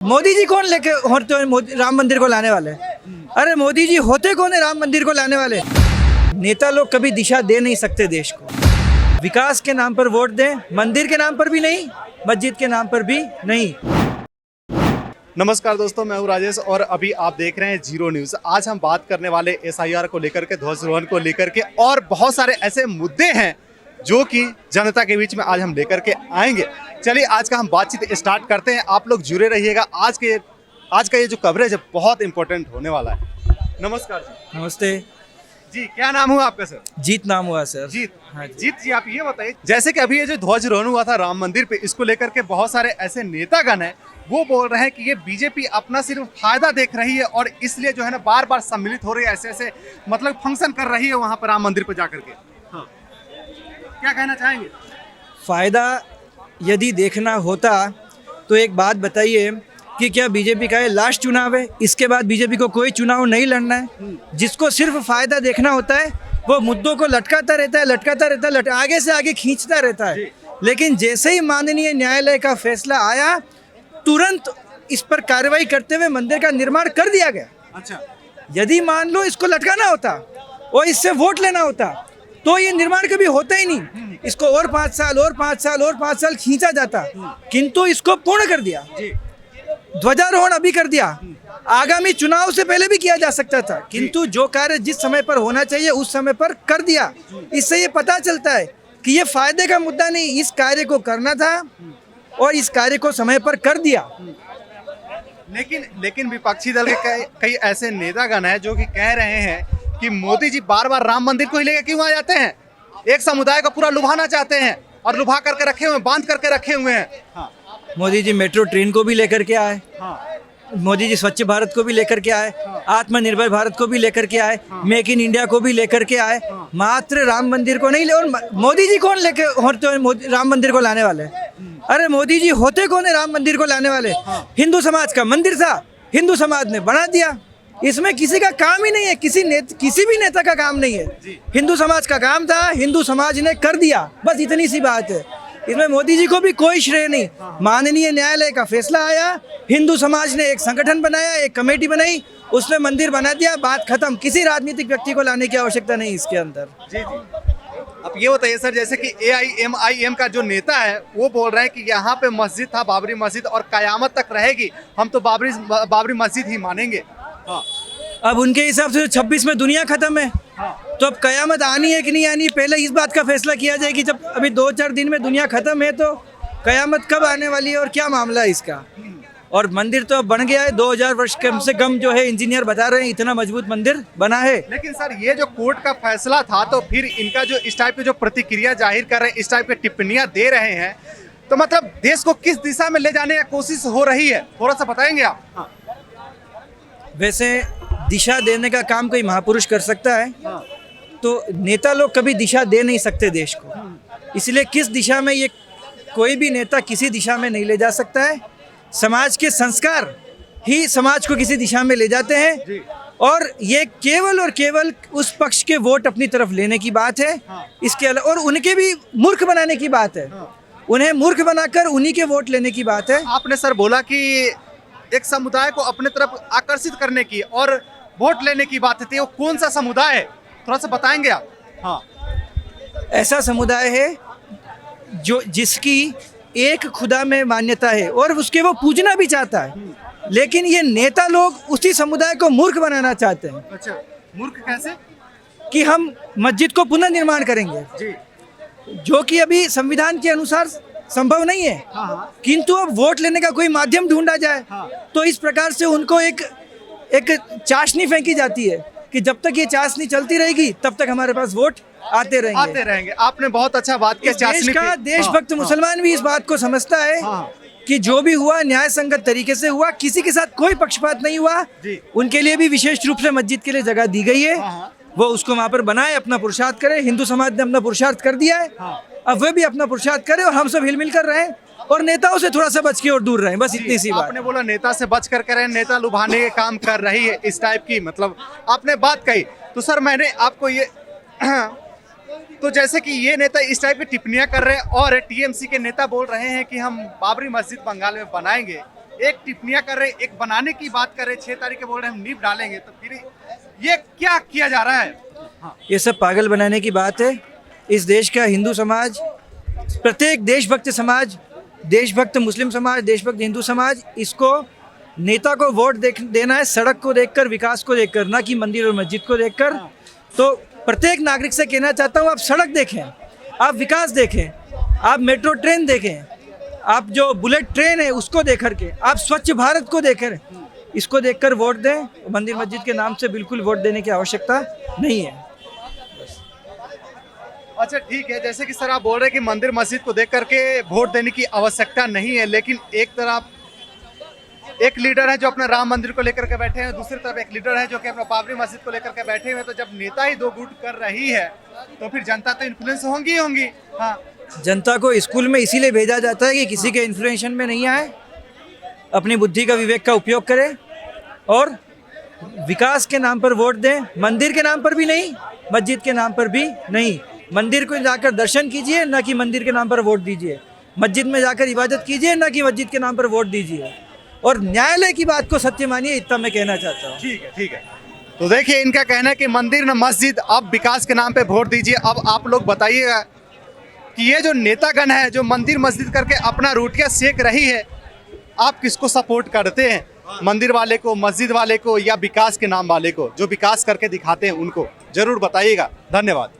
मोदी जी कौन लेके होते हैं राम मंदिर को लाने वाले? अरे मोदी जी होते कौन है राम मंदिर को लाने वाले? नेता लोग कभी दिशा दे नहीं सकते देश को। विकास के नाम पर वोट दें, मंदिर के नाम पर भी नहीं, मस्जिद के नाम पर भी नहीं। नमस्कार दोस्तों, मैं हूं राजेश और अभी आप देख रहे हैं जीरो न्यूज़। आज हम बात करने वाले एसआईआर को लेकर के, ध्वजारोहण को लेकर के और बहुत सारे ऐसे मुद्दे हैं जो कि जनता के बीच में आज हम लेकर के आएंगे। चलिए आज का हम बातचीत स्टार्ट करते हैं। आप लोग जुड़े रहिएगा। आज का ये जो कवरेज है बहुत इंपॉर्टेंट होने वाला है। नमस्कार जी। नमस्ते जी, क्या नाम हुआ आपका सर? जीत नाम हुआ सर। जीत। हाँ जी। जीत जी, आप ये बताइए, जैसे कि अभी ये जो ध्वजारोहण हुआ था राम मंदिर पे, इसको लेकर के बहुत सारे ऐसे नेतागण हैं, वो बोल रहे हैं कि ये बीजेपी अपना सिर्फ फायदा देख रही है और इसलिए जो है ना बार बार सम्मिलित हो रही है, ऐसे ऐसे मतलब फंक्शन कर रही है वहाँ पर राम मंदिर पर जाकर के। हाँ, क्या कहना चाहेंगे? फायदा यदि देखना होता तो एक बात बताइए कि क्या बीजेपी का ये लास्ट चुनाव है? इसके बाद बीजेपी को कोई चुनाव नहीं लड़ना है। जिसको सिर्फ फायदा देखना होता है वो मुद्दों को लटकाता रहता है, आगे से आगे खींचता रहता है। लेकिन जैसे ही माननीय न्यायालय का फैसला आया, तुरंत इस पर कार्रवाई करते हुए मंदिर का निर्माण कर दिया गया। अच्छा, यदि मान लो इसको लटकाना होता और इससे वोट लेना होता तो ये निर्माण कभी होता ही नहीं। इसको और 5 साल और 5 साल और 5 साल खींचा जाता, किंतु इसको पूर्ण कर दिया। ध्वजारोहण अभी कर दिया, आगामी चुनाव से पहले भी किया जा सकता था, किंतु जो कार्य जिस समय पर होना चाहिए उस समय पर कर दिया। इससे ये पता चलता है कि ये फायदे का मुद्दा नहीं, इस कार्य को करना था और इस कार्य को समय पर कर दिया। लेकिन विपक्षी दल के कई ऐसे नेतागण हैं जो कि कह रहे हैं कि मोदी जी बार बार राम मंदिर को ही लेकर क्यों आ जाते हैं? एक समुदाय को पूरा लुभाना चाहते हैं और लुभा करके रखे हुए हैं, बांध करके रखे हुए हैं। हाँ। मोदी जी मेट्रो ट्रेन को भी लेकर के आए। हाँ। मोदी जी स्वच्छ भारत को भी लेकर के आए। हाँ। आत्मनिर्भर भारत को भी लेकर के आए। हाँ। मेक इन इंडिया को भी लेकर के आए। हाँ। मात्र राम मंदिर को नहीं। और मोदी जी कौन लेके होते हैं राम मंदिर को लाने वाले? अरे मोदी जी होते कौन है राम मंदिर को लाने वाले? हाँ। हिंदू समाज का मंदिर था, हिंदू समाज ने बना दिया। इसमें किसी का काम ही नहीं है, किसी भी नेता का काम नहीं है। हिंदू समाज का काम था, हिंदू समाज ने कर दिया, बस इतनी सी बात है। इसमें मोदी जी को भी कोई श्रेय नहीं। माननीय न्यायालय का फैसला आया, हिंदू समाज ने एक संगठन बनाया, एक कमेटी बनाई, उसने मंदिर बना दिया, बात खत्म। किसी राजनीतिक व्यक्ति को लाने की आवश्यकता नहीं इसके अंदर। जी। अब ये बताइए सर, जैसे कि AIMIM का जो नेता है वो बोल रहे हैं कि यहाँ पे मस्जिद था, बाबरी मस्जिद, और कयामत तक रहेगी, हम तो बाबरी मस्जिद ही मानेंगे। हाँ। अब उनके हिसाब से 26 में दुनिया खत्म है। हाँ। तो अब कयामत आनी है कि नहीं आनी, पहले इस बात का फैसला किया जाए कि जब अभी 2-4 दिन में दुनिया खत्म है तो कयामत कब आने वाली है और क्या मामला है इसका। और मंदिर तो अब बन गया है, 2000 वर्ष कम से कम जो है इंजीनियर बता रहे हैं इतना मजबूत मंदिर बना है। लेकिन सर ये जो कोर्ट का फैसला था, तो फिर इनका जो इस टाइप की जो प्रतिक्रिया जाहिर कर रहे हैं, इस टाइप की टिप्पणियां दे रहे हैं, तो मतलब देश को किस दिशा में ले जाने की कोशिश हो रही है, थोड़ा सा बताएंगे आप? हाँ। वैसे दिशा देने का काम कोई महापुरुष कर सकता है। हाँ। तो नेता लोग कभी दिशा दे नहीं सकते देश को, इसलिए किस दिशा में ये कोई भी नेता किसी दिशा में नहीं ले जा सकता है। समाज के संस्कार ही समाज को किसी दिशा में ले जाते हैं और ये केवल और केवल उस पक्ष के वोट अपनी तरफ लेने की बात है। हाँ। इसके अलावा और उनके भी मूर्ख बनाने की बात है। हाँ। उन्हें मूर्ख बनाकर उन्हीं के वोट लेने की बात है। आपने सर बोला कि एक समुदाय को अपने तरफ आकर्षित करने की और वोट लेने की बात थी, वो कौन सा समुदाय है, थोड़ा सा बताएंगे आप? हाँ। ऐसा समुदाय है जो जिसकी एक खुदा में मान्यता है और उसके वो पूजना भी चाहता है, लेकिन ये नेता लोग उसी समुदाय को मूर्ख बनाना चाहते हैं। अच्छा, मूर्ख कैसे? कि हम मस्जिद को पुनर्निर्माण करेंगे, जी। जो कि अभी संविधान के अनुसार संभव नहीं है। हाँ। किंतु अब वोट लेने का कोई माध्यम ढूंढा जाए। हाँ। तो इस प्रकार से उनको एक चाशनी फेंकी जाती है कि जब तक ये चाशनी चलती रहेगी तब तक हमारे पास वोट आते रहेंगे। आपने बहुत अच्छा बात किया। देश का देशभक्त मुसलमान भी इस बात को समझता है कि जो भी हुआ न्याय संगत तरीके से हुआ, किसी के साथ कोई पक्षपात नहीं हुआ। उनके लिए भी विशेष रूप से मस्जिद के लिए जगह दी गई है। वो उसको वहाँ पर बनाए, अपना पुरुषार्थ करे। हिंदू समाज ने अपना पुरुषार्थ कर दिया है, अब वे भी अपना पुरुषार्थ करे और हम सब हिल-मिल कर रहें और नेताओं से थोड़ा सा बच के और दूर रहें, बस इतनी सी बात। आपने बोला नेता से बच कर रहे, नेता लुभाने के काम कर रही है, इस टाइप की मतलब आपने बात कही। तो सर मैंने आपको ये तो जैसे कि ये नेता इस टाइप की टिप्पणियां कर रहे हैं और टीएमसी के नेता बोल रहे हैं कि हम बाबरी मस्जिद बंगाल में बनाएंगे, एक टिप्पणियां कर रहे, एक बनाने की बात कर रहे, 6 तारीख के बोल रहे हम नींव डालेंगे, तो फिर ये क्या किया जा रहा है? हाँ। ये सब पागल बनाने की बात है। इस देश का हिंदू समाज, प्रत्येक देशभक्त समाज, देशभक्त मुस्लिम समाज, देशभक्त हिंदू समाज, इसको नेता को वोट देना है सड़क को देखकर, विकास को देखकर, ना कि मंदिर और मस्जिद को देखकर। तो प्रत्येक नागरिक से कहना चाहता हूँ, आप सड़क देखें, आप विकास देखें, आप मेट्रो ट्रेन देखें, आप जो बुलेट ट्रेन है उसको देख करके, आप स्वच्छ भारत को देखकर, इसको देखकर वोट दें। मंदिर मस्जिद के नाम से बिल्कुल वोट देने की आवश्यकता नहीं है। अच्छा ठीक है, जैसे कि सर आप बोल रहे हैं कि मंदिर मस्जिद को देख करके वोट देने की आवश्यकता नहीं है, लेकिन एक तरफ एक लीडर है जो अपना राम मंदिर को लेकर के बैठे हैं, दूसरी तरफ एक लीडर है जो कि अपना बाबरी मस्जिद को लेकर के बैठे हुए हैं। तो जब नेता ही दो गुट कर रही है तो फिर जनता तो इन्फ्लुएंस होंगी ही होंगी। हाँ, जनता को स्कूल में इसीलिए भेजा जाता है कि किसी के इन्फ्लुएंशन में नहीं आए, अपनी बुद्धि का, विवेक का उपयोग करें और विकास के नाम पर वोट दें। मंदिर के नाम पर भी नहीं, मस्जिद के नाम पर भी नहीं। मंदिर को जाकर दर्शन कीजिए, ना कि मंदिर के नाम पर वोट दीजिए। मस्जिद में जाकर इबादत कीजिए, ना कि मस्जिद के नाम पर वोट दीजिए। और न्यायालय की बात को सत्य मानिए, इतना मैं कहना चाहता हूँ। ठीक है, ठीक है। तो देखिए इनका कहना है कि मंदिर न मस्जिद, अब विकास के नाम पे वोट दीजिए। अब आप लोग बताइएगा कि ये जो नेतागण है जो मंदिर मस्जिद करके अपना रोटियां सेक रही है, आप किसको सपोर्ट करते हैं? मंदिर वाले को, मस्जिद वाले को, या विकास के नाम वाले को जो विकास करके दिखाते हैं उनको? जरूर बताइएगा। धन्यवाद।